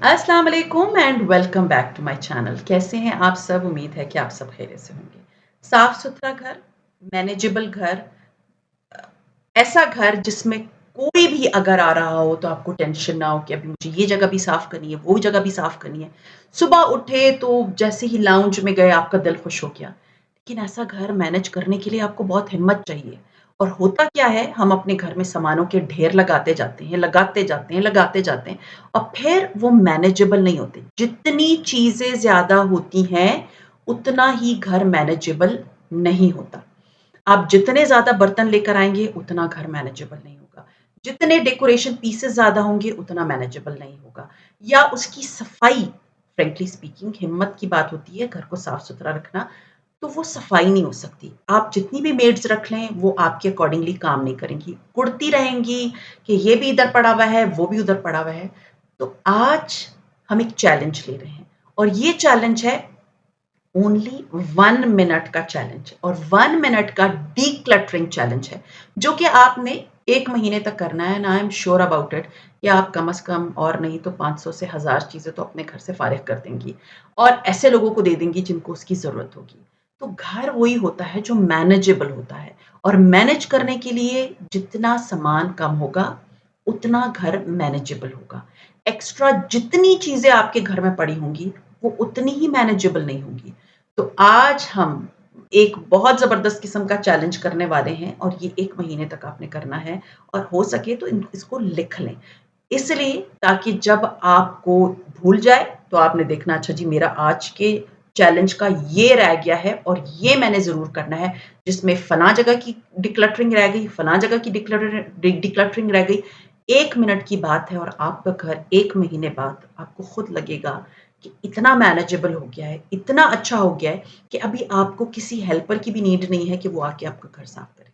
अस्सलाम वालेकुम and welcome back to my channel. कैसे हैं आप सब? उम्मीद है कि आप सब खैरियत से होंगे। साफ-सुथरा घर, मैनेजेबल घर, ऐसा घर जिसमें कोई भी अगर आ रहा हो तो आपको टेंशन ना हो कि अभी मुझे ये जगह भी साफ करनी है, वो जगह भी साफ करनी है। सुबह उठे तो जैसे ही लाउंज में गए आपका दिल खुश हो गया। लेकिन ऐसा घर मैनेज करने के लिए आपको बहुत हिम्मत चाहिए। और होता क्या है, हम अपने घर में सामानों के ढेर लगाते जाते हैं, लगाते जाते हैं, लगाते जाते हैं और फिर वो मैनेजेबल नहीं होते। जितनी चीज़ें ज़्यादा होती हैं, उतना ही घर मैनेजेबल नहीं होता। आप जितने ज़्यादा बर्तन लेकर आएँगे, उतना घर मैनेजेबल नहीं होगा। जितने डेकोरेशन पीसेस ज़्यादा होंगे, उतना मैनेजेबल नहीं होगा या उसकी सफाई फ्रैंकली स्पीकिंग हिम्मत की बात होती है घर को साफ-सुथरा रखना, तो वो सफाई नहीं हो सकती। आप जितनी भी मेड्स रख लें, वो आपके अकॉर्डिंगली काम नहीं करेंगी। कुढ़ती रहेंगी कि ये भी इधर पड़ा हुआ है, वो भी उधर पड़ा हुआ है। तो आज हम एक चैलेंज ले रहे हैं और ये चैलेंज है ओनली 1 मिनट का चैलेंज और 1 मिनट का डिक्लटरिंग चैलेंज है, जो कि आपने 1 महीने तक करना है and I am sure about it कि आप कम से कम और नहीं तो 500 से 1000 चीज़ें तो अपने घर से फ़ारिग कर देंगी और ऐसे लोगों को दे देंगी जिनको उसकी ज़रूरत होगी। तो घर वही होता है जो मैनेजेबल होता है और मैनेज करने के लिए जितना सामान कम होगा, उतना घर मैनेजेबल होगा। एक्स्ट्रा जितनी चीज़ें आपके घर में पड़ी होंगी, वो उतनी ही मैनेजेबल नहीं होंगी। तो आज हम एक बहुत ज़बरदस्त किस्म का चैलेंज करने वाले हैं और ये 1 महीने तक आपने करना है और हो सके तो इन इसको लिख लें। इसलिए ताकि जब आपको भूल जाए तो आपने देखना अच्छा जी मेरा आज के चैलेंज का ये रह गया है और ये मैंने ज़रूर करना है जिसमें फलाँ जगह की डिक्लटरिंग रह गई, फलाँ जगह की डिक्लटरिंग रह गई। 1 मिनट की बात है और आपका घर 1 महीने बाद आपको खुद लगेगा कि इतना मैनेजेबल हो गया है, इतना अच्छा हो गया है कि अभी आपको किसी हेल्पर की भी नीड नहीं है कि वो आके आपका घर साफ करे।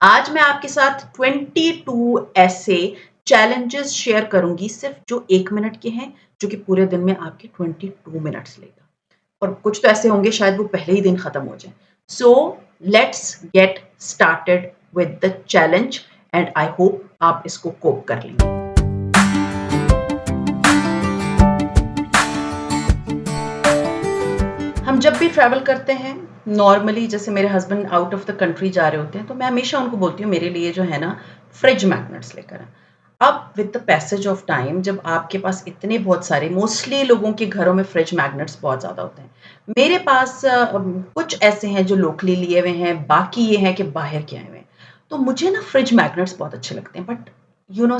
आज मैं आपके साथ 22 ऐसे चैलेंजेस शेयर करूँगी सिर्फ़ जो 1 मिनट के हैं, जो कि पूरे दिन में आपके 22 मिनट्स लेगा और कुछ तो ऐसे होंगे शायद वो पहले ही दिन खत्म हो जाएँ। So let's get started with the challenge and I hope आप इसको कोप कर लेंगे। हम जब भी ट्रैवल करते हैं, नॉर्मली जैसे मेरे husband out of the country जा रहे होते हैं, तो मैं हमेशा उनको बोलती हूँ मेरे लिए जो है ना फ्रिज मैग्नेट्स लेकर आएँ। अब with the passage of time जब आपके पास इतने बहुत सारे मोस्टली लोगों के घरों में फ्रिज मैग्नेट्स बहुत ज़्यादा होते हैं। मेरे पास कुछ ऐसे हैं जो लोकली लिए हुए हैं, बाकी ये हैं कि बाहर के आए हुए हैं। तो मुझे ना फ्रिज मैग्नेट्स बहुत अच्छे लगते हैं बट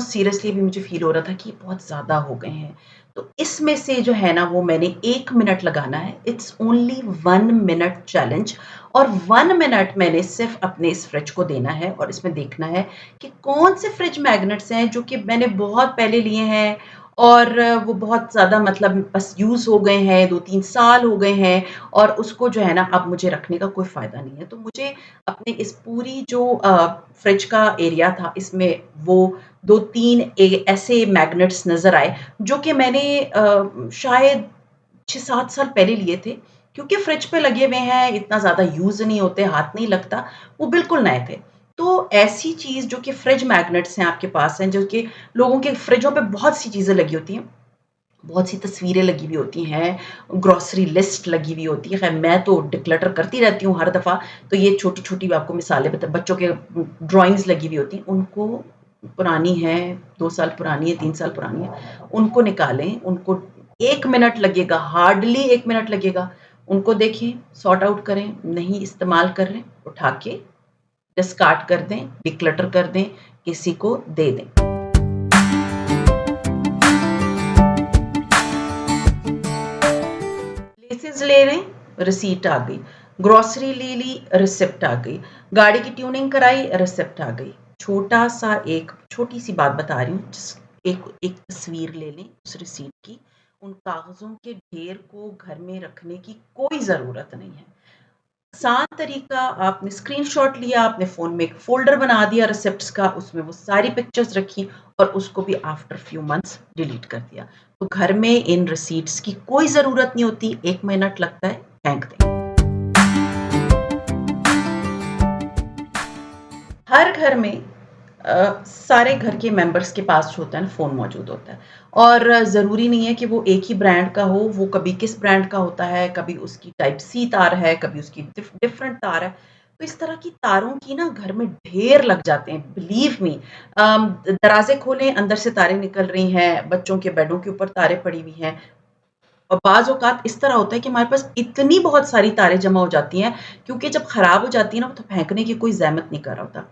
सीरियसली अभी मुझे फ़ील हो रहा था कि ये बहुत ज़्यादा हो गए हैं। तो इसमें से जो है ना वो मैंने 1 मिनट लगाना है। इट्स ओनली 1 मिनट चैलेंज और 1 मिनट मैंने सिर्फ़ अपने इस फ्रिज को देना है और इसमें देखना है कि कौन से फ्रिज मैग्नेट्स हैं जो कि मैंने बहुत पहले लिए हैं और वो बहुत ज़्यादा मतलब बस यूज़ हो गए हैं, 2-3 साल हो गए हैं और उसको जो है ना अब मुझे रखने का कोई फ़ायदा नहीं है। तो मुझे अपने इस पूरी जो फ्रिज का एरिया था इसमें वो 2-3 ऐसे मैग्नेट्स नज़र आए जो कि मैंने शायद 6-7 साल पहले लिए थे। क्योंकि फ्रिज पे लगे हुए हैं, इतना ज़्यादा यूज़ नहीं होते, हाथ नहीं लगता, वो बिल्कुल नए थे। तो ऐसी चीज़ जो कि फ्रिज मैग्नेट्स हैं आपके पास हैं, जो कि लोगों के फ्रिजों पे बहुत सी चीज़ें लगी होती हैं, बहुत सी तस्वीरें लगी हुई होती हैं, ग्रोसरी लिस्ट लगी हुई होती है। ख़ैर मैं तो डिक्लटर करती रहती हूँ हर दफ़ा, तो ये छोटी-छोटी आपको मिसालें बच्चों के ड्राइंग्स लगी हुई होती हैं, उनको पुरानी हैं, 2 साल पुरानी है, 3 साल पुरानी है, उनको निकालें, उनको 1 मिनट लगेगा, हार्डली 1 मिनट लगेगा। उनको देखें, सॉर्ट आउट करें, नहीं इस्तेमाल कर रहे, उठा के डिस्कार्ड कर दें, डिक्लटर कर दें, किसी को दे दें। लेसेस ले रहे हैं, रिसीट आ गई। ग्रोसरी ले ली, रिसिप्ट आ गई। गाड़ी की ट्यूनिंग कराई, रिसिप्ट आ गई। छोटा-सा एक छोटी-सी बात बता रही हूँ, एक एक तस्वीर ले लें उस रिसीट की। उन कागज़ों के ढेर को घर में रखने की कोई ज़रूरत नहीं है। आसान तरीका आपने स्क्रीनशॉट लिया, आपने फ़ोन में एक फ़ोल्डर बना दिया रिसिप्ट्स का, उसमें वो सारी पिक्चर्स रखी और उसको भी आफ्टर फ्यू मंथ्स डिलीट कर दिया। तो घर में इन रिसीट्स की कोई ज़रूरत नहीं होती, 1 मिनट लगता है, फेंक दें। हर घर में सारे घर के मेंबर्स के पास जो होता है ना फ़ोन मौजूद होता है और ज़रूरी नहीं है कि वो एक ही ब्रांड का हो, वो कभी किस ब्रांड का होता है, कभी उसकी टाइप सी तार है, कभी उसकी डिफरेंट तार है। तो इस तरह की तारों की ना घर में ढेर लग जाते हैं, बिलीव मी। दरवाज़े खोलें, अंदर से तारें निकल रही हैं, बच्चों के बेडों के ऊपर तारें पड़ी हुई हैं। और बाज़ औक़ात इस तरह होता है कि हमारे पास इतनी बहुत सारी तारें जमा हो जाती हैं, क्योंकि जब ख़राब हो जाती है ना, तो फेंकने की कोई ज़हमत नहीं कर रहा होता।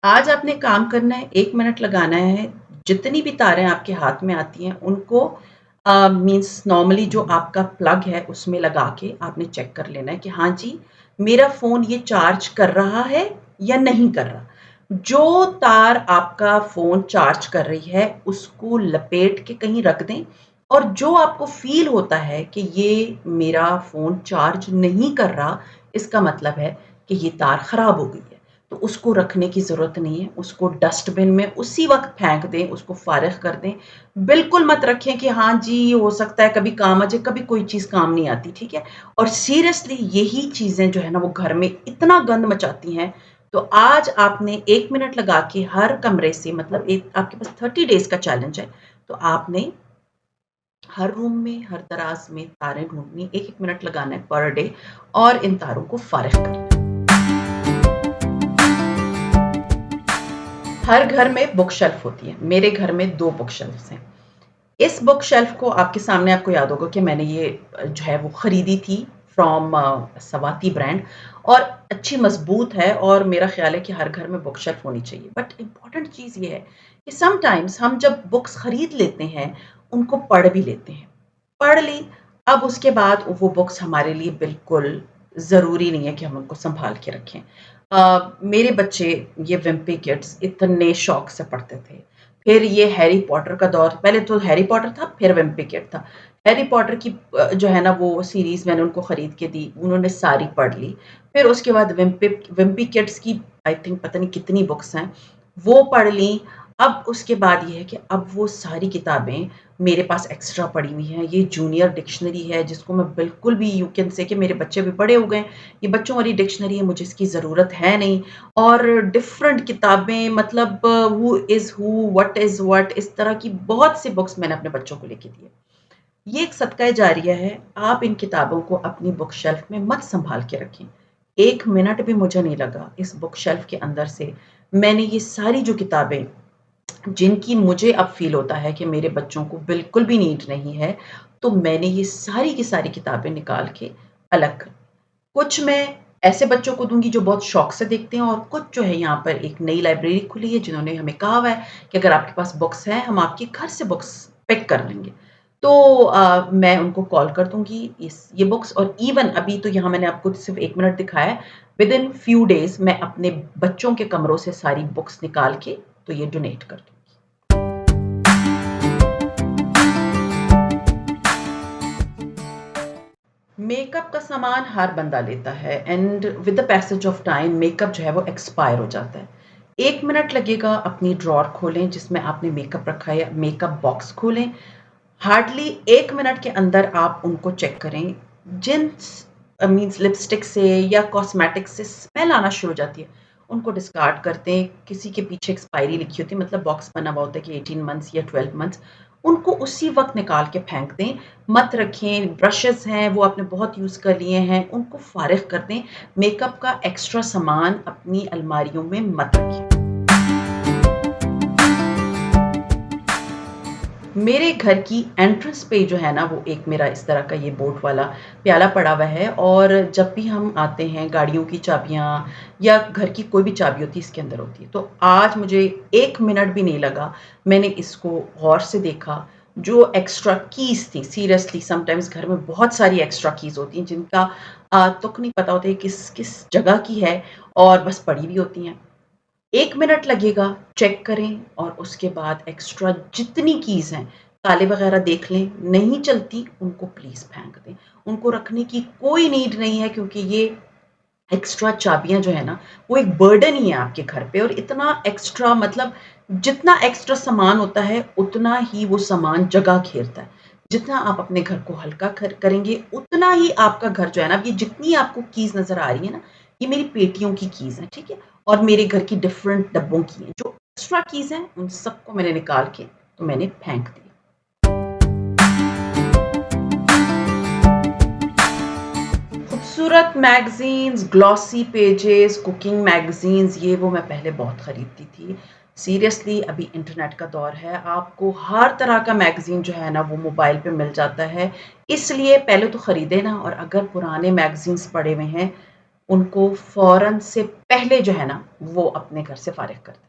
आज आपने काम करना है, 1 मिनट लगाना है, जितनी भी तारें आपके हाथ में आती हैं, उनको मीन्स नॉर्मली जो आपका प्लग है, उसमें लगा के आपने चेक कर लेना है कि हाँ जी, मेरा फ़ोन ये चार्ज कर रहा है या नहीं कर रहा। जो तार आपका फ़ोन चार्ज कर रही है, उसको लपेट के कहीं रख दें और जो आपको फ़ील होता है कि ये मेरा फ़ोन चार्ज नहीं कर रहा, इसका मतलब है कि ये तार खराब हो गई है। तो उसको रखने की ज़रूरत नहीं है, उसको डस्टबिन में उसी वक़्त फेंक दें, उसको फ़ारिग कर दें। बिल्कुल मत रखें कि हाँ जी, हो सकता है कभी काम आ जाए, कभी कोई चीज़ काम नहीं आती, ठीक है? और सीरियसली यही चीज़ें जो है ना वो घर में इतना गंद मचाती हैं, तो आज आपने 1 मिनट लगा के हर कमरे से मतलब एक आपके पास 30 डेज़ का चैलेंज है, तो आपने हर रूम में, हर दराज़ में तारें ढूँढनी, 1-1 मिनट लगाना है पर डे और इन तारों को फ़ारिग करना है। हर घर में बुक शेल्फ होती है, मेरे घर में 2 बुक शेल्फ्स हैं। इस बुक शेल्फ को आपके सामने आपको याद होगा कि मैंने ये जो है वो खरीदी थी फ्रॉम सवाती ब्रांड और अच्छी मज़बूत है और मेरा ख़्याल है कि हर घर में बुक शेल्फ होनी चाहिए। बट इम्पोर्टेंट चीज़ ये है कि समटाइम्स हम जब बुक्स खरीद लेते हैं, उनको पढ़ भी लेते हैं। पढ़ ली, अब उसके बाद वो बुक्स हमारे लिए बिल्कुल ज़रूरी नहीं है कि हम उनको सँभाल के रखें। मेरे बच्चे ये विम्पी किड्स इतने शौक से पढ़ते थे। फिर ये हैरी पॉटर का दौर पहले तो हैरी पॉटर था, फिर विम्पी किड था। हैरी पॉटर की जो है ना वो सीरीज़ मैंने उनको खरीद के दी, उन्होंने सारी पढ़ ली। फिर उसके बाद विम्पी किड्स की आई थिंक पता नहीं कितनी बुक्स हैं, वो पढ़ ली। अब उसके बाद ये है कि अब वो सारी किताबें मेरे पास एक्स्ट्रा पड़ी हुई हैं। ये जूनियर डिक्शनरी है जिसको मैं बिल्कुल भी यू कैन से कि मेरे बच्चे भी बड़े हो गए हैं, ये बच्चों वाली डिक्शनरी है, मुझे इसकी ज़रूरत है नहीं। और डिफरेंट किताबें मतलब who is who, what is what is तरह की बहुत सी बुक्स मैंने अपने बच्चों को लेके दी है। ये एक सदका जारिया है, आप इन किताबों को अपनी बुक शेल्फ में मत सँभाल के रखें। 1 मिनट भी मुझे नहीं लगा इस बुक शेल्फ के अंदर से मैंने ये सारी जो किताबें जिनकी मुझे अब फ़ील होता है कि मेरे बच्चों को बिल्कुल भी नीड नहीं है, तो मैंने ये सारी की सारी किताबें निकाल के अलग कर कुछ मैं ऐसे बच्चों को दूँगी जो बहुत शौक से देखते हैं और कुछ जो है यहाँ पर एक नई लाइब्रेरी खुली है जिन्होंने हमें कहा हुआ है कि अगर आपके पास बुक्स हैं, हम आपके घर से बुक्स पिक कर लेंगे। तो मैं उनको कॉल कर दूँगी इस ये बुक्स और इवन अभी तो यहाँ मैंने आपको सिर्फ़ 1 मिनट दिखाया है, विदिन फ्यू डेज़ मैं अपने बच्चों के कमरों से सारी बुक्स निकाल के तो ये डोनेट कर दूँगी। मेकअप का सामान हर बंदा लेता है and with the passage of time makeup जो है वो एक्सपायर हो जाता है। 1 मिनट लगेगा अपनी ड्रॉर खोलें जिसमें आपने मेकअप रखा है या मेकअप बॉक्स खोलें। हार्डली 1 मिनट के अंदर आप उनको चेक करें। जिन मीन्स लिपस्टिक से या कॉस्मेटिक से स्मेल आना शुरू हो जाती है, उनको डिस्कार्ड कर दें। किसी के पीछे एक्सपायरी लिखी होती है मतलब बॉक्स बना हुआ होता है कि 18 मंथ्स या 12 मंथ्स, उनको उसी वक़्त निकाल के फेंक दें, मत रखें। ब्रशेज़ हैं वो आपने बहुत यूज़ कर लिए हैं, उनको फ़ारिग कर दें। मेकअप का एक्स्ट्रा सामान अपनी अलमारियों में मत रखें। मेरे घर की एंट्रेंस पे जो है ना वो एक मेरा इस तरह का ये बोट वाला प्याला पड़ा हुआ है और जब भी हम आते हैं गाड़ियों की चाबियाँ या घर की कोई भी चाबी होती है इसके अंदर होती है। तो आज मुझे 1 मिनट भी नहीं लगा, मैंने इसको गौर से देखा, जो एक्स्ट्रा कीज़ थी सीरियसली समटाइम्स घर में बहुत सारी एक्स्ट्रा कीज़ होती हैं जिनका तुक नहीं पता होता है किस किस जगह की है और बस पड़ी हुई होती हैं। 1 मिनट लगेगा, चेक करें और उसके बाद एक्स्ट्रा जितनी कीज़ हैं, ताले वग़ैरह देख लें, नहीं चलती उनको प्लीज़ फेंक दें। उनको रखने की कोई नीड नहीं है क्योंकि ये एक्स्ट्रा चाबियाँ जो है ना, वो एक बर्डन ही है आपके घर पे और इतना एक्स्ट्रा मतलब जितना एक्स्ट्रा सामान होता है, उतना ही वो सामान जगह घेरता है। जितना आप अपने घर को हल्का करेंगे, उतना ही आपका घर जो है ना, ये जितनी आपको कीज़ नज़र आ रही है ना, ये मेरी पेटियों की कीज़ हैं, ठीक है? और मेरे घर की डिफरेंट डब्बों की हैं, जो एक्स्ट्रा कीज़ हैं, उन सबको मैंने निकाल के तो मैंने फेंक दी। खूबसूरत magazines, glossy pages, cooking magazines ये वो मैं पहले बहुत खरीदती थी। सीरियसली अभी इंटरनेट का दौर है, आपको हर तरह का मैगज़ीन जो है ना वो मोबाइल पे मिल जाता है। इसलिए पहले तो खरीदें ना और अगर पुराने मैगज़ीन्स पड़े हुए हैं, उनको फ़ौरन से पहले जो है ना वो अपने घर से फ़ारिग कर दें।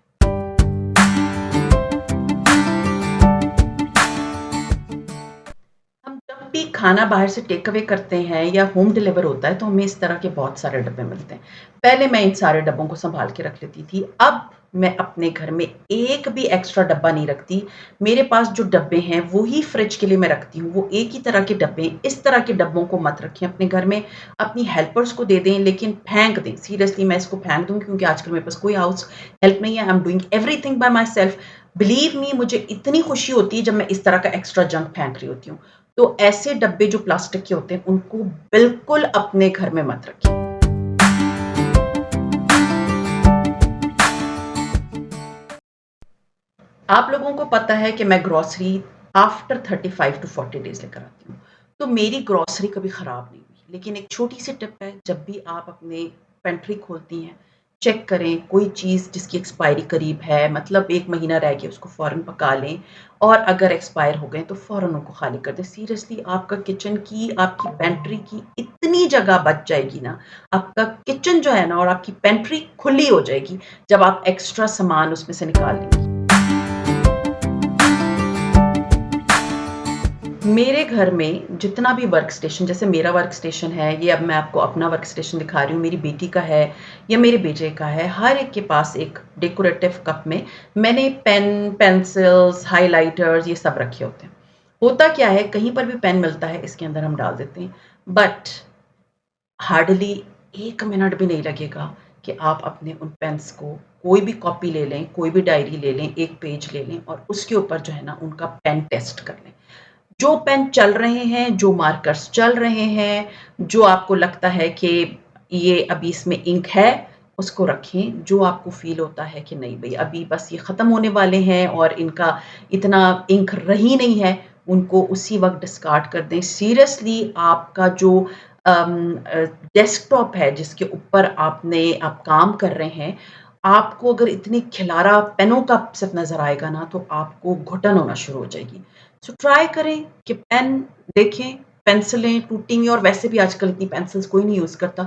हम जब भी खाना बाहर से टेक अवे करते हैं या होम डिलीवर होता है तो हमें इस तरह के बहुत सारे डब्बे मिलते हैं। पहले मैं इन सारे डब्बों को सँभाल के रख लेती थी। अब मैं अपने घर में एक भी एक्स्ट्रा डब्बा नहीं रखती। मेरे पास जो डब्बे हैं वो ही फ्रिज के लिए मैं रखती हूँ। वो एक ही तरह के डब्बे हैं। इस तरह के डब्बों को मत रखें अपने घर में। अपनी हेल्पर्स को दे दें लेकिन फेंक दें। सीरियसली मैं इसको फेंक दूँगी क्योंकि आजकल मेरे पास कोई हाउस हेल्प नहीं है। I am doing everything by my self. Believe me मुझे इतनी खुशी होती है जब मैं इस तरह का एक्स्ट्रा जंक फेंक रही होती हूँ। तो ऐसे डब्बे जो प्लास्टिक के होते हैं उनको बिल्कुल अपने घर में मत रखिए। आप लोगों को पता है कि मैं ग्रोसरी आफ्टर 35 टू 40 डेज़ लेकर आती हूँ। तो मेरी ग्रोसरी कभी खराब नहीं हुई। लेकिन एक छोटी-सी टिप है, जब भी आप अपने पेंट्री खोलती हैं, चेक करें कोई चीज़ जिसकी एक्सपायरी करीब है, मतलब 1 महीना रह गया उसको फ़ौरन पका लें और अगर एक्सपायर हो गए तो फ़ौरन उनको खाली कर दें। सीरियसली आपका किचन की, आपकी पेंट्री की इतनी जगह बच जाएगी ना, आपका किचन जो है ना और आपकी पेंट्री खुली हो जाएगी, जब आप एक्स्ट्रा सामान उसमें से निकाल लेंगी। मेरे घर में जितना भी वर्क स्टेशन जैसे मेरा वर्क स्टेशन है, ये अब मैं आपको अपना वर्क स्टेशन दिखा रही हूँ, मेरी बेटी का है या मेरे बेटे का है, हर एक के पास एक डेकोरेटिव कप में मैंने पेन, पेंसिल्स, हाइलाइटर्स ये सब रखे होते हैं। होता क्या है, कहीं पर भी पेन मिलता है, इसके अंदर हम डाल देते हैं, बट हार्डली 1 मिनट भी नहीं लगेगा कि आप अपने उन पेन्स को कोई भी कॉपी ले लें, कोई भी डायरी ले लें, 1 पेज ले लें और उसके ऊपर जो है ना उनका पेन टेस्ट कर लें। जो पेन चल रहे हैं, जो मार्कर्स चल रहे हैं, जो आपको लगता है कि ये अभी इसमें इंक है, उसको रखें। जो आपको फ़ील होता है कि नहीं भई अभी बस ये ख़त्म होने वाले हैं और इनका इतना इंक रही नहीं है, उनको उसी वक़्त डिस्कार्ड कर दें। सीरियसली आपका जो डेस्कटॉप है जिसके ऊपर आप काम कर रहे हैं, आपको अगर इतनी खिलारा पेनों का सिर्फ़ नज़र आएगा ना, तो आपको घुटन होना शुरू हो जाएगी। सो ट्राई करें कि पेन देखें, पेंसिलें टूटी हुई और वैसे भी आजकल इतनी पेंसिल्स कोई नहीं यूज़ करता।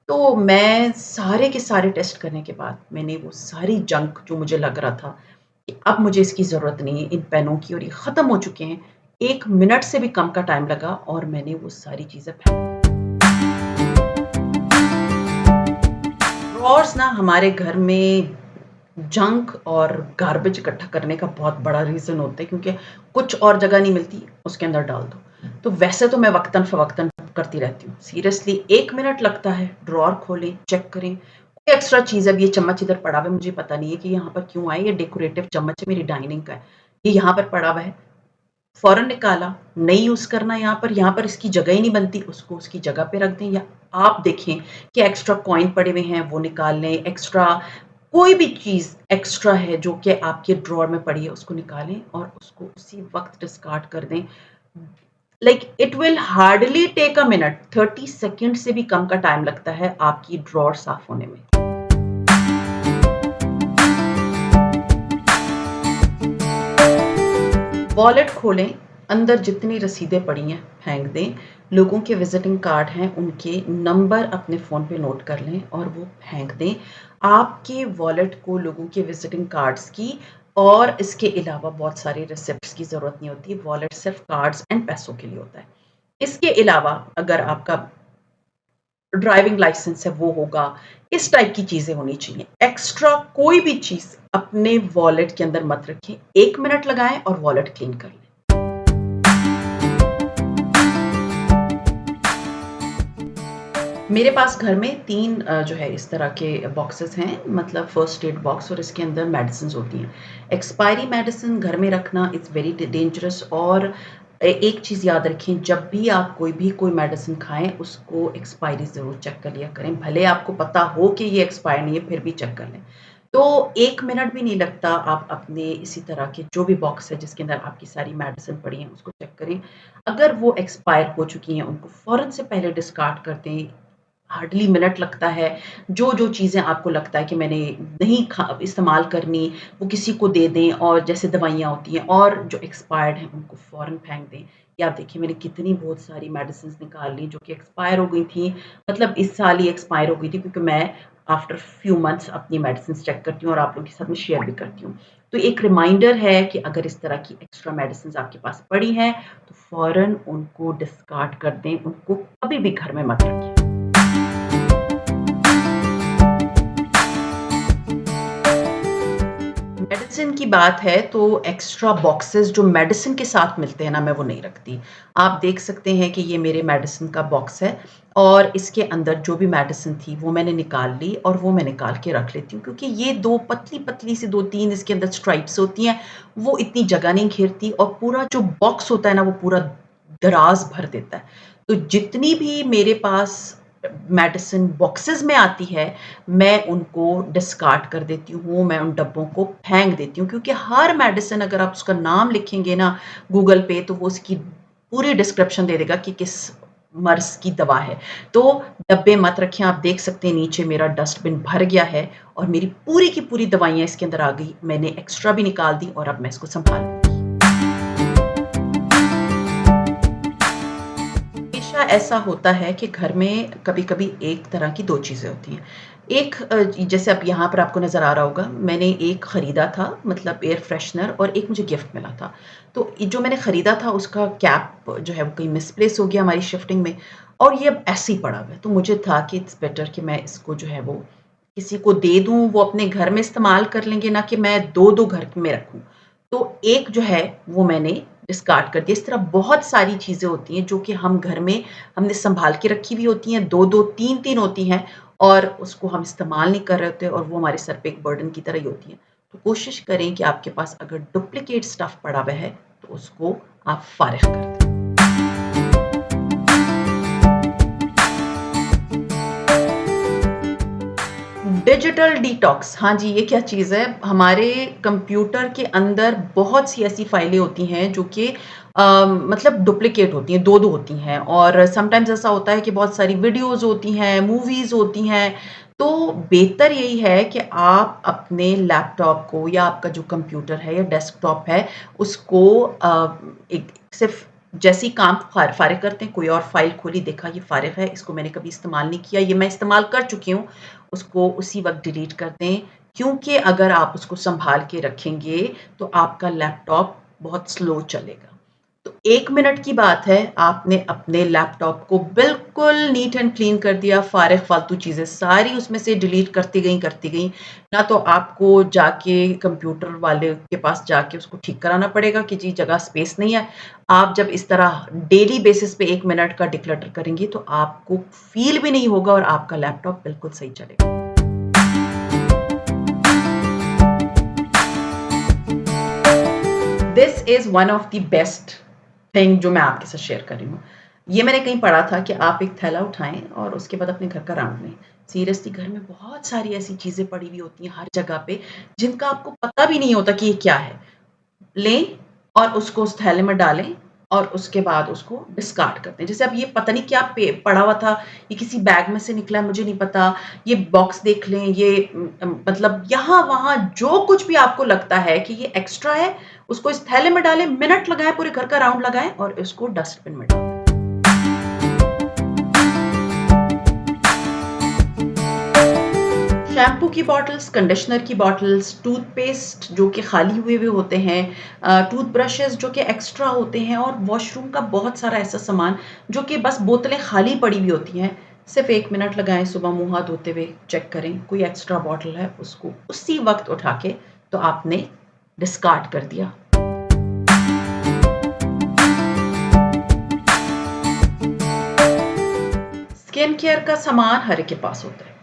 तो मैं सारे के सारे टेस्ट करने के बाद मैंने वो सारी जंक जो मुझे लग रहा था कि अब मुझे इसकी ज़रूरत नहीं है इन पेनों की और ये ख़त्म हो चुके हैं। 1 मिनट से भी कम का टाइम लगा और मैंने वो सारी चीज़ें फेंक ड्रॉवर्स ना हमारे घर में जंक और गार्बेज इकट्ठा करने का बहुत बड़ा रीज़न होता है क्योंकि कुछ और जगह नहीं मिलती, उसके अंदर डाल दो। तो वैसे तो मैं वक़्तन-फ़वक़्तन करती रहती हूँ। सीरियसली 1 मिनट लगता है, ड्रॉवर खोलें, चेक करें, कोई एक्स्ट्रा चीज़ है, अब ये चम्मच इधर पड़ा हुआ है, मुझे पता नहीं है कि यहाँ पर क्यों आया, ये डेकोरेटिव चम्मच है मेरी डाइनिंग का है, ये यहाँ पर पड़ा हुआ है। फ़ौरन निकाला, नहीं यूज़ करना यहाँ पर इसकी जगह ही नहीं बनती, उसको उसकी जगह पे रख दें या आप देखें कि एक्स्ट्रा कॉइन पड़े हुए हैं, वो निकाल लें, एक्स्ट्रा कोई भी चीज़ एक्स्ट्रा है जो कि आपके ड्रॉवर में पड़ी है, उसको निकालें और उसको उसी वक़्त डिस्कार्ड कर दें। Like it will hardly take a minute, 30 second से भी कम का टाइम लगता है आपकी ड्रॉवर साफ़ होने में। वॉलेट खोलें, अंदर जितनी रसीदें पड़ी हैं, फेंक दें। लोगों के विज़िटिंग कार्ड हैं, उनके नंबर अपने फ़ोन पे नोट कर लें और वो फेंक दें। आपके वॉलेट को लोगों के विज़िटिंग कार्ड्स की और इसके अलावा बहुत सारी रिसिप्ट्स की ज़रूरत नहीं होती। वॉलेट सिर्फ़ कार्ड्स एंड पैसों के लिए होता है। इसके अलावा अगर आपका ड्राइविंग लाइसेंस है वो होगा, इस टाइप की चीज़ें होनी चाहिए। एक्स्ट्रा कोई भी चीज़ अपने वॉलेट के अंदर मत रखें। 1 मिनट लगाएँ और वॉलेट क्लीन कर लें। मेरे पास घर में 3 जो है इस तरह के बॉक्सेस हैं, मतलब फर्स्ट एड बॉक्स और इसके अंदर मेडिसिन्स होती हैं। एक्सपायरी मेडिसिन घर में रखना इज़ वेरी डेंजरस और एक चीज़ याद रखें, जब भी आप कोई मेडिसिन खाएँ, उसको एक्सपायरी ज़रूर चेक कर लिया करें। भले आपको पता हो कि ये एक्सपायर नहीं है, फिर भी चेक कर लें। तो 1 मिनट भी नहीं लगता, आप अपने इसी तरह के जो भी बॉक्स है जिसके अंदर आपकी सारी मेडिसिन पड़ी है उसको चेक करें। अगर वो एक्सपायर हो चुकी हैं उनको फ़ौरन से पहले डिस्कार्ड कर दें। हार्डली मिनट लगता है। जो चीज़ें आपको लगता है कि मैंने नहीं खा इस्तेमाल करनी, वो किसी को दे दें, और जैसे दवाइयाँ होती हैं, और जो एक्सपायर्ड हैं उनको फ़ौरन फेंक दें। या आप देखिए मैंने कितनी बहुत सारी मेडिसिन्स निकाल ली जो कि एक्सपायर हो गई थी। मतलब इस साल ही एक्सपायर हो गई थी, क्योंकि मैं आफ्टर फ्यू मंथ्स अपनी मेडिसिन्स चेक करती हूँ और आप लोगों के साथ में शेयर भी करती हूँ। तो एक रिमाइंडर है कि अगर इस तरह की एक्स्ट्रा मेडिसिन्स आपके पास पड़ी हैं, तो फ़ौरन उनको डिस्कार्ड कर दें, उनको कभी भी घर में मत रखें। मेडिसिन की बात है तो एक्स्ट्रा बॉक्सेस जो मेडिसिन के साथ मिलते हैं ना, मैं वो नहीं रखती। आप देख सकते हैं कि ये मेरे मेडिसिन का बॉक्स है, और इसके अंदर जो भी मेडिसिन थी वो मैंने निकाल ली और वो मैं निकाल के रख लेती हूँ, क्योंकि ये 2 पतली-पतली सी 2-3 इसके अंदर स्ट्राइप्स होती हैं, वो इतनी जगह नहीं घेरती, और पूरा जो बॉक्स होता है ना वो पूरा दराज़ भर देता है। तो जितनी भी मेरे पास मेडिसिन बॉक्सेस में आती है, मैं उनको डिस्कार्ड कर देती हूँ, मैं उन डब्बों को फेंक देती हूँ, क्योंकि हर मेडिसिन अगर आप उसका नाम लिखेंगे ना गूगल पे, तो वो उसकी पूरी डिस्क्रिप्शन दे देगा कि किस मर्ज़ की दवा है। तो डब्बे मत रखें, आप देख सकते हैं नीचे मेरा डस्टबिन भर गया है और मेरी पूरी की पूरी दवाइयाँ इसके अंदर आ गई। मैंने एक्स्ट्रा भी निकाल दी और अब मैं इसको सँभालूँगी। हमेशा ऐसा होता है कि घर में कभी-कभी एक तरह की 2 चीज़ें होती हैं। एक जैसे अब यहाँ पर आपको नज़र आ रहा होगा, मैंने एक खरीदा था, मतलब एयर फ्रेशनर, और एक मुझे गिफ्ट मिला था। तो ये जो मैंने खरीदा था उसका कैप जो है वो कहीं मिसप्लेस हो गया हमारी शिफ्टिंग में, और ये अब ऐसे ही पड़ा हुआ है। तो मुझे था कि इट्स बेटर कि मैं इसको जो है वो किसी को दे दूँ, वो अपने घर में इस्तेमाल कर लेंगे, ना कि मैं 2-2 घर में रखूँ। तो एक जो है वो मैंने डिस्कार्ड कर दिया। इस तरह बहुत सारी चीज़ें होती हैं जो कि हम घर में हमने सँभाल के रखी हुई होती हैं, 2-2 3-3 होती हैं, और उसको हम इस्तेमाल नहीं कर रहे होते, और वो हमारे सर पे एक बर्डन की तरह ही होती हैं। तो कोशिश करें कि आपके पास अगर डुप्लिकेट स्टफ़ पड़ा हुआ है, तो उसको आप फ़ारिग कर दें। डिजिटल डिटॉक्स, हाँ जी, ये क्या चीज़ है? हमारे कंप्यूटर के अंदर बहुत सी ऐसी फाइलें होती हैं जो कि मतलब डुप्लिकेट होती हैं, 2-2 होती हैं, और समटाइम्स ऐसा होता है कि बहुत सारी वीडियोज़ होती हैं, मूवीज़ होती हैं। तो बेहतर यही है कि आप अपने लैपटॉप को, या आपका जो कंप्यूटर है या डेस्कटॉप है, उसको एक सिर्फ़ जैसे ही काम फ़ारिग करते हैं, कोई और फ़ाइल खोली, देखा ये फ़ारिग है, इसको मैंने कभी इस्तेमाल नहीं किया, ये मैं इस्तेमाल कर चुकी हूँ, उसको उसी वक़्त डिलीट कर दें, क्योंकि अगर आप उसको सँभाल के रखेंगे, तो आपका लैपटॉप बहुत स्लो चलेगा। तो 1 मिनट की बात है, आपने अपने लैपटॉप को बिल्कुल नीट एंड क्लीन कर दिया, फ़ारिग फ़ालतू चीज़ें सारी उसमें से डिलीट करती गईं। ना तो आपको जाके कंप्यूटर वाले के पास जाके उसको ठीक कराना पड़ेगा कि जी जगह स्पेस नहीं है। आप जब इस तरह डेली बेसिस पे 1 मिनट का डिक्लटर करेंगी, तो आपको फ़ील भी नहीं होगा और आपका लैपटॉप बिल्कुल सही चलेगा। This is one of the best thing जो मैं आपके साथ शेयर कर रही हूँ। ये मैंने कहीं पढ़ा था कि आप एक थैला उठाएँ और उसके बाद अपने घर का राउंड लें। सीरियसली घर में बहुत सारी ऐसी चीज़ें पड़ी हुई होती हैं हर जगह पे, जिनका आपको पता भी नहीं होता कि ये क्या है। लें और उसको उस थैले में डालें, और उसके बाद उसको डिस्कार्ड कर दें। जैसे अब ये पता नहीं क्या पे पड़ा हुआ था, ये किसी बैग में से निकला मुझे नहीं पता, ये बॉक्स देख लें, ये मतलब यहाँ-वहाँ जो कुछ भी आपको लगता है कि ये एक्स्ट्रा है, उसको इस थैले में डालें, मिनट लगाएँ, पूरे घर का राउंड लगाएँ और इसको डस्टबिन में डाल दें। शैम्पू की बॉटल्स, कंडीशनर की बॉटल्स, टूथपेस्ट जो कि खाली हुए हुए होते हैं, टूथब्रशेज़ जो कि एक्स्ट्रा होते हैं, और वॉशरूम का बहुत सारा ऐसा सामान जो कि बस बोतलें खाली पड़ी हुई होती हैं। सिर्फ़ 1 मिनट लगाएँ, सुबह मुँह हाथ धोते हुए चेक करें, कोई एक्स्ट्रा बॉटल है, उसको उसी वक़्त उठा के तो आपने डिस्कार्ड कर दिया। स्किन केयर का सामान हर एक के पास होता है।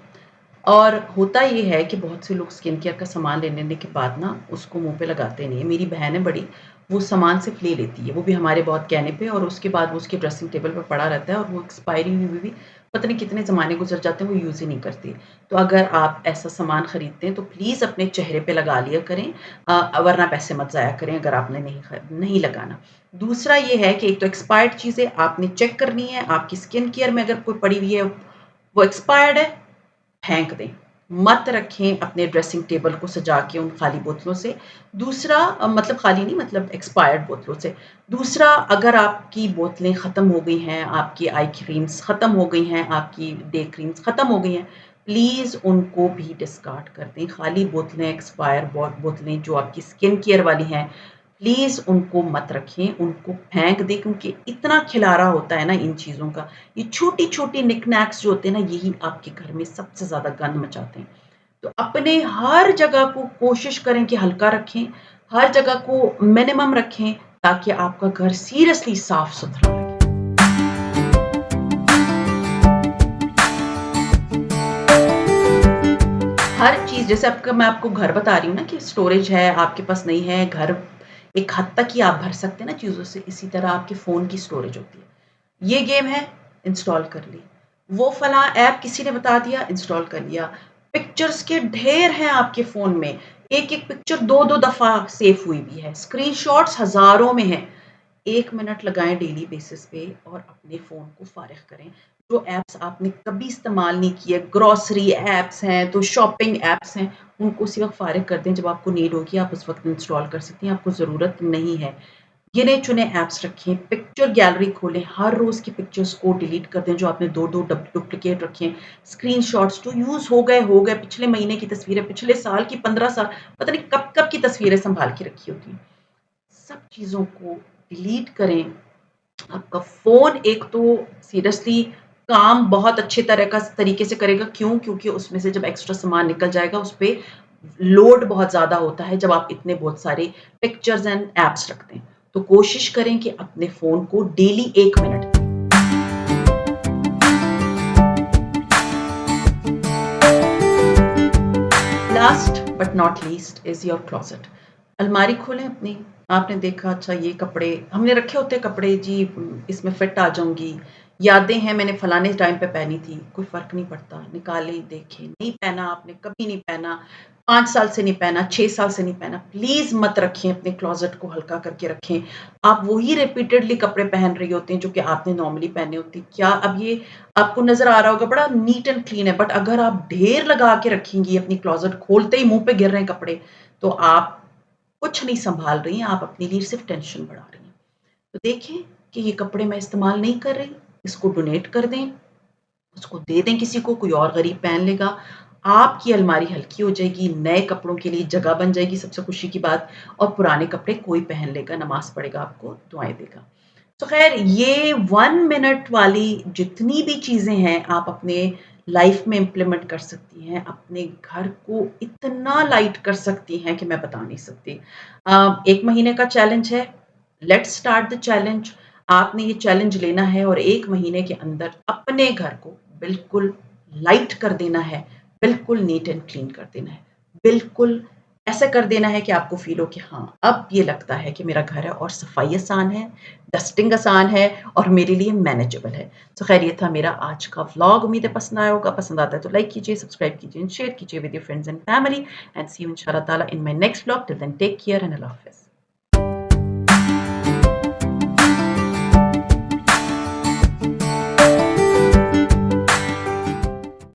और होता ये है कि बहुत से लोग स्किन केयर का सामान ले लेने के बाद ना उसको मुँह पे लगाते नहीं हैं। मेरी बहन है बड़ी, वो सामान सिर्फ ले लेती है, वो भी हमारे बहुत कहने पे, और उसके बाद वो उसके ड्रेसिंग टेबल पे पड़ा रहता है और वो एक्सपायरी हुई भी पता नहीं कितने ज़माने गुज़र जाते हैं, वो यूज़ ही नहीं करती। तो अगर आप ऐसा सामान खरीदते हैं तो प्लीज़ अपने चेहरे पे लगा लिया करें, वरना पैसे मत ज़ाया करें अगर आपने नहीं लगाना। दूसरा ये है कि एक तो एक्सपायर्ड चीज़ें आपने चेक करनी है, आपकी स्किन केयर में अगर कोई पड़ी हुई है, वो एक्सपायर्ड है, फेंक दें। मत रखें अपने ड्रेसिंग टेबल को सजा के उन खाली बोतलों से। दूसरा मतलब खाली नहीं, मतलब एक्सपायर्ड बोतलों से। दूसरा, अगर आपकी बोतलें ख़त्म हो गई हैं, आपकी आई क्रीम्स ख़त्म हो गई हैं, आपकी डे क्रीम्स ख़त्म हो गई हैं, प्लीज़ उनको भी डिस्कार्ड कर दें। खाली बोतलें, एक्सपायर बोतलें जो आपकी स्किन केयर वाली हैं, प्लीज़ उनको मत रखें, उनको फेंक दें, क्योंकि इतना खिलारा होता है ना इन चीज़ों का। ये छोटी-छोटी निक-नैक्स जो होते हैं ना, यही आपके घर में सबसे ज़्यादा गंद मचाते हैं। तो अपने हर जगह को कोशिश करें कि हल्का रखें, हर जगह को मिनिमम रखें, ताकि आपका घर सीरियसली साफ-सुथरा लगे। हर चीज़, जैसे आपका मैं आपको घर बता रही हूँ ना कि स्टोरेज है, आपके पास नहीं है, घर एक हद तक ही आप भर सकते हैं ना चीज़ों से, इसी तरह आपके फ़ोन की स्टोरेज होती है। ये गेम है, इंस्टॉल कर ली। वो फलाँ ऐप किसी ने बता दिया, इंस्टॉल कर लिया। पिक्चर्स के ढेर हैं आपके फ़ोन में। एक-एक पिक्चर 2-2 दफ़ा सेव हुई भी है। स्क्रीनशॉट्स हज़ारों में हैं। 1 मिनट लगाएँ डेली बेसिस पे और अपने फ़ोन को फ़ारिग करें। जो ऐप्स आपने कभी इस्तेमाल नहीं किए, ग्रॉसरी ऐप्स हैं, तो शॉपिंग ऐप्स हैं, उनको उसी वक़्त फ़ारिग कर दें, जब आपको नीड होगी आप उस वक़्त इंस्टॉल कर सकती हैं, आपको ज़रूरत नहीं है। गिने-चुने ऐप्स रखें, पिक्चर गैलरी खोलें, हर रोज़ की पिक्चर्स को डिलीट कर दें जो आपने 2-2 डुप्लिकेट रखे हैं। स्क्रीनशॉट्स जो यूज़ हो गए, पिछले महीने की तस्वीरें, पिछले साल की 15 साल, पता नहीं कब-कब की तस्वीरें सँभाल के रखी होती हैं। सब चीज़ों को डिलीट करें। आपका फ़ोन एक तो सीरियसली काम बहुत अच्छे तरीके से करेगा, क्यों? क्योंकि उसमें से जब एक्स्ट्रा सामान निकल जाएगा, उसपे लोड बहुत ज़्यादा होता है जब आप इतने बहुत सारे पिक्चर्स एंड ऐप्स रखते हैं। तो कोशिश करें कि अपने फ़ोन को डेली 1 मिनट दें। Last but not least is your closet. अलमारी खोलें अपनी, आपने देखा अच्छा ये कपड़े हमने रखे होते हैं, कपड़े जी इसमें फिट आ जाऊँगी, यादें हैं मैंने फलाने टाइम पे पहनी थी, कोई फ़र्क नहीं पड़ता, निकालें, देखें, नहीं पहना आपने, कभी नहीं पहना, 5 साल से नहीं पहना, 6 साल से नहीं पहना, प्लीज़ मत रखें, अपने क्लोज़ेट को हल्का करके रखें। आप वही रिपीटेडली कपड़े पहन रही होती हैं जो कि आपने नॉर्मली पहने होते हैं। क्या अब ये आपको नज़र आ रहा होगा बड़ा नीट एंड क्लीन है, बट अगर आप ढेर लगा के रखेंगी, अपनी क्लोज़ेट खोलते ही मुँह पे गिर रहे हैं कपड़े, तो आप कुछ नहीं सँभाल रही हैं, आप अपने लिए सिर्फ़ टेंशन बढ़ा रही हैं। तो देखें कि ये कपड़े मैं इस्तेमाल नहीं कर रही, इसको डोनेट कर दें, उसको दे दें किसी को, कोई और गरीब पहन लेगा। आपकी अलमारी हल्की हो जाएगी, नए कपड़ों के लिए जगह बन जाएगी, सबसे खुशी की बात, और पुराने कपड़े कोई पहन लेगा, नमाज़ पढ़ेगा, आपको दुआएँ देगा। तो ख़ैर ये 1 मिनट वाली जितनी भी चीज़ें हैं, आप अपने लाइफ़ में इम्प्लीमेंट कर सकती हैं, अपने घर को इतना लाइट कर सकती हैं कि मैं बता नहीं सकती। 1 महीने का चैलेंज है, लेट्स स्टार्ट द चैलेंज। आपने ये चैलेंज लेना है और 1 महीने के अंदर अपने घर को बिल्कुल लाइट कर देना है, बिल्कुल नीट एंड क्लीन कर देना है। बिल्कुल ऐसा कर देना है कि आपको फ़ील हो कि हाँ, अब ये लगता है कि मेरा घर है और सफाई आसान है, डस्टिंग आसान है और मेरे लिए मैनेजेबल है। तो ख़ैर ये था मेरा आज का व्लॉग, उम्मीद है पसंद आया होगा। पसंद आता है तो लाइक कीजिए, सब्सक्राइब कीजिए एंड शेयर कीजिए with your friends and family, and see you इंशाअल्लाह ताला in my next vlog. Till then take care and अल्लाह हाफ़िज़।